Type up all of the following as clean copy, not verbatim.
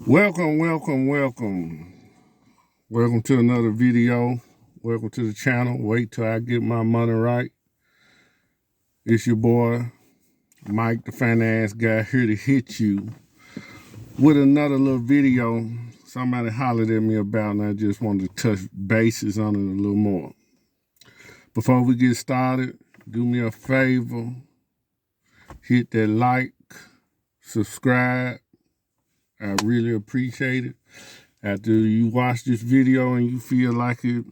Welcome, welcome, welcome. Welcome to another video. Welcome to the channel. Wait till I get my money right. It's your boy, Mike, the finance guy, here to hit you with another little video somebody hollered at me about, and I just wanted to touch bases on it a little more. Before we get started, do me a favor. Hit that like, subscribe. I really appreciate it. After you watch this video and you feel like it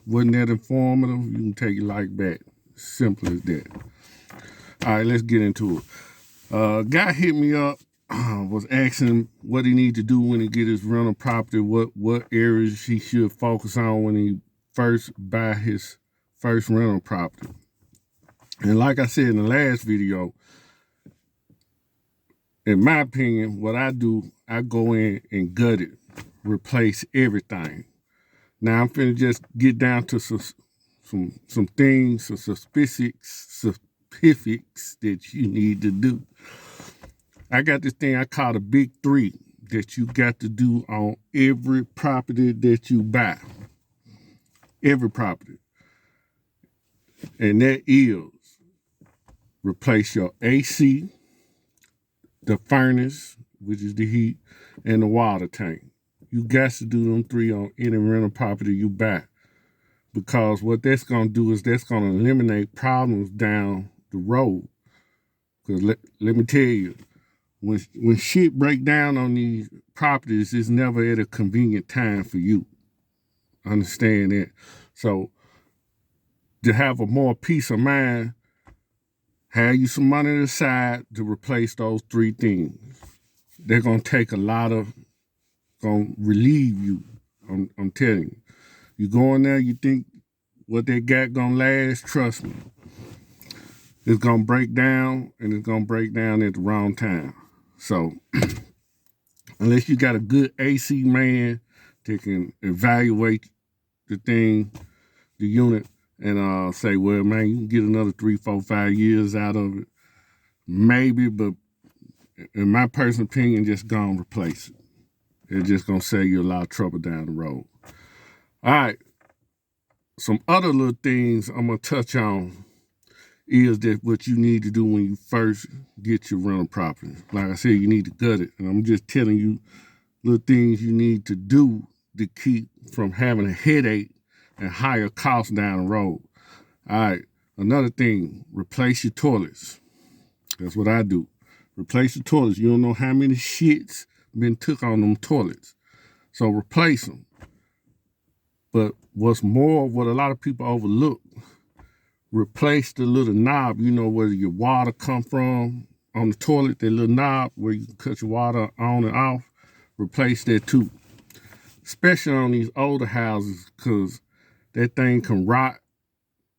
wasn't that informative, you can take your like back. Simple as that. All right, let's get into it. Guy hit me up, was asking what he need to do when he get his rental property, what areas he should focus on when he first buy his first rental property. And like I said in the last video, in my opinion, what I do, I go in and gut it, replace everything. Now I'm finna just get down to some things, some specifics that you need to do. I got this thing I call the big three that you got to do on every property that you buy. Every property. And that is replace your AC, the furnace, which is the heat, and the water tank. You got to do them three on any rental property you buy, because what that's going to do is that's going to eliminate problems down the road. Because let me tell you, when shit break down on these properties, it's never at a convenient time for you. Understand that? So to have a more peace of mind, have you some money aside to replace those three things. They're going to take a lot of, going to relieve you. I'm telling you. You go in there, you think what they got going to last, trust me. It's going to break down, and it's going to break down at the wrong time. So unless you got a good AC man that can evaluate the thing, the unit, and say, well, man, you can get another 3, 4, 5 years out of it. Maybe, but in my personal opinion, just go and replace it. It's just going to save you a lot of trouble down the road. All right. Some other little things I'm going to touch on is that what you need to do when you first get your rental property. Like I said, you need to gut it. And I'm just telling you little things you need to do to keep from having a headache and higher costs down the road. All right. Another thing, replace your toilets. That's what I do. Replace your toilets. You don't know how many shits been took on them toilets. So replace them. But what's more, what a lot of people overlook, replace the little knob, you know, where your water come from on the toilet, that little knob where you can cut your water on and off. Replace that too. Especially on these older houses, because that thing can rot,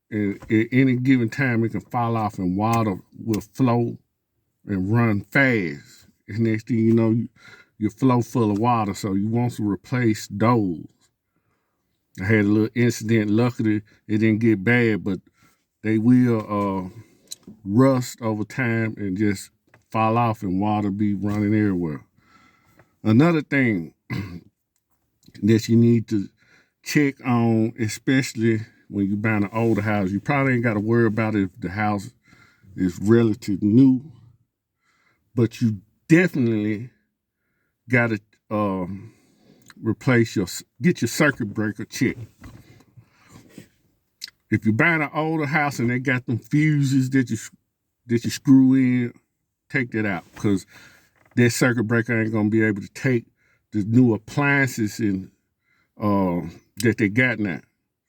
and at any given time it can fall off and water will flow and run fast. And next thing you know, your flow full of water, so you want to replace those. I had a little incident. Luckily, it didn't get bad, but they will rust over time and just fall off, and water be running everywhere. Another thing that you need to check on, especially when you're buying an older house, you probably ain't got to worry about it if the house is relatively new, but you definitely got to get your circuit breaker checked. If you're buying an older house and they got them fuses that you screw in, take that out, because that circuit breaker ain't gonna be able to take the new appliances and that they got now.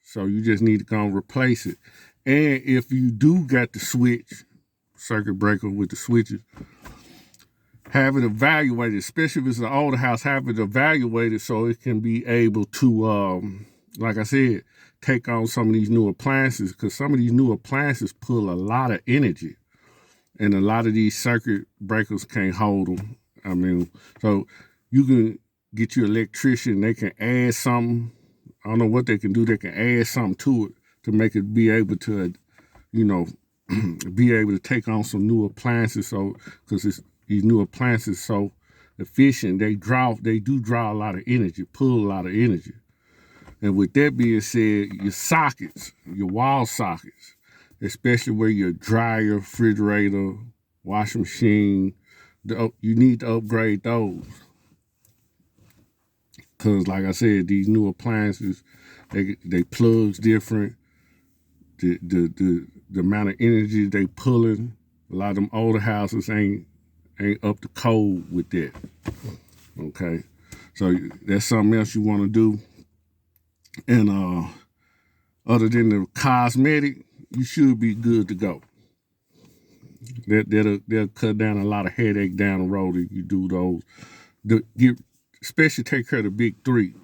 So you just need to go and replace it. And if you do got the circuit breaker with the switches, have it evaluated, especially if it's an older house, have it evaluated so it can be able to, like I said, take on some of these new appliances, because some of these new appliances pull a lot of energy, and a lot of these circuit breakers can't hold them. I mean, so you can get your electrician, they can add something. I don't know what they can do. They can add something to it to make it be able to, you know, be able to take on some new appliances. So, because these new appliances so efficient, they do draw a lot of energy, pull a lot of energy. And with that being said, your sockets, your wall sockets, especially where your dryer, refrigerator, washing machine, you need to upgrade those. Because like I said, these new appliances, they plugs different. The amount of energy they pulling, a lot of them older houses ain't up to code with that. Okay. So that's something else you want to do. And other than the cosmetic, you should be good to go. They'll cut down a lot of headache down the road if you do those. Especially take care of the big three.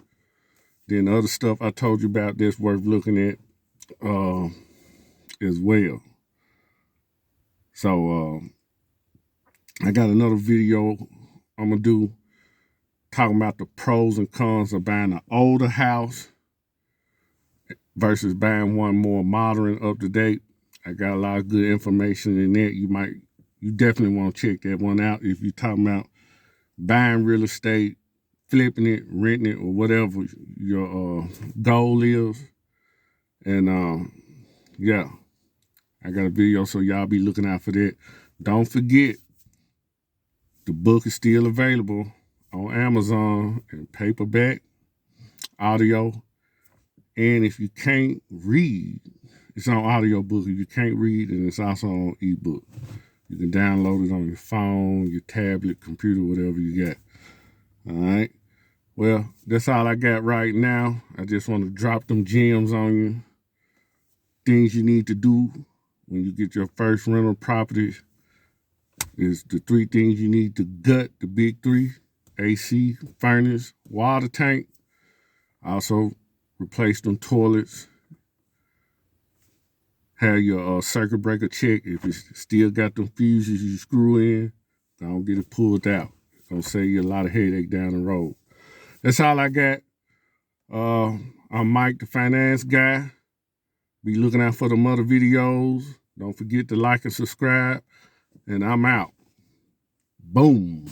Then the other stuff I told you about that's worth looking at as well. So I got another video I'm gonna do talking about the pros and cons of buying an older house versus buying one more modern, up to date. I got a lot of good information in that. You definitely want to check that one out if you're talking about buying real estate, flipping it, renting it, or whatever your goal is. And yeah, I got a video, so y'all be looking out for that. Don't forget, the book is still available on Amazon in paperback, audio, and if you can't read, it's on audio book. If you can't read, and it's also on ebook. You can download it on your phone, your tablet, computer, whatever you got. All right. Well, that's all I got right now. I just want to drop them gems on you. Things you need to do when you get your first rental property is the 3 things you need to gut, the big 3: AC, furnace, water tank. Also, replace them toilets. Have your circuit breaker checked. If it's still got them fuses you screw in, don't get it pulled out. It's going to save you a lot of headache down the road. That's all I got. I'm Mike, the finance guy. Be looking out for the other videos. Don't forget to like and subscribe. And I'm out. Boom.